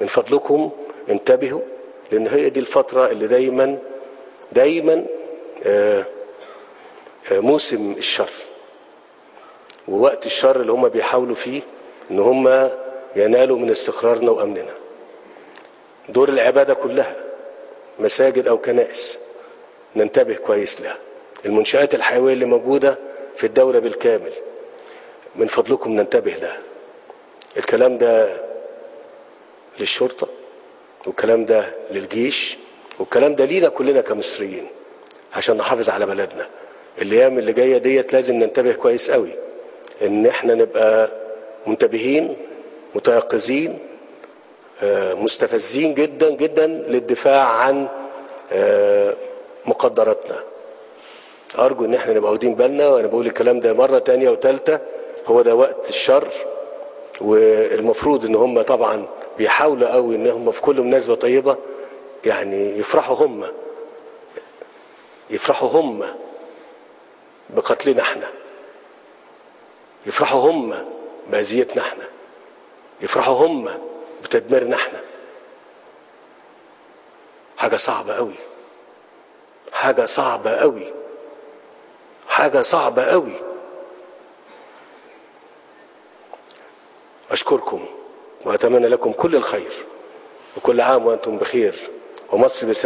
من فضلكم انتبهوا، لأن هي دي الفترة اللي دايما موسم الشر ووقت الشر اللي هم بيحاولوا فيه ان هم ينالوا من استقرارنا وامننا. دور العبادة كلها مساجد او كنائس ننتبه كويس لها. المنشآت الحيوية اللي موجودة في الدولة بالكامل من فضلكم ننتبه لها. الكلام ده للشرطة، والكلام ده للجيش، والكلام ده لينا كلنا كمصريين عشان نحافظ على بلدنا. الايام اللي جايه ديت لازم ننتبه كويس قوي ان احنا نبقى منتبهين متيقظين مستفزين جدا جدا للدفاع عن مقدراتنا. ارجو ان احنا نبقى واخدين بالنا، وانا بقول الكلام ده مره تانية وثالثه. هو ده وقت الشر، والمفروض ان هم طبعا بيحاولوا قوي ان هم في كل مناسبه طيبه يعني يفرحوا هم بقتلنا احنا، يفرحوا هم بأذيتنا احنا، يفرحوا هم بتدميرنا احنا. حاجة صعبة قوي، حاجة صعبة قوي، حاجة صعبة قوي. أشكركم وأتمنى لكم كل الخير، وكل عام وأنتم بخير، ومصر بسلام.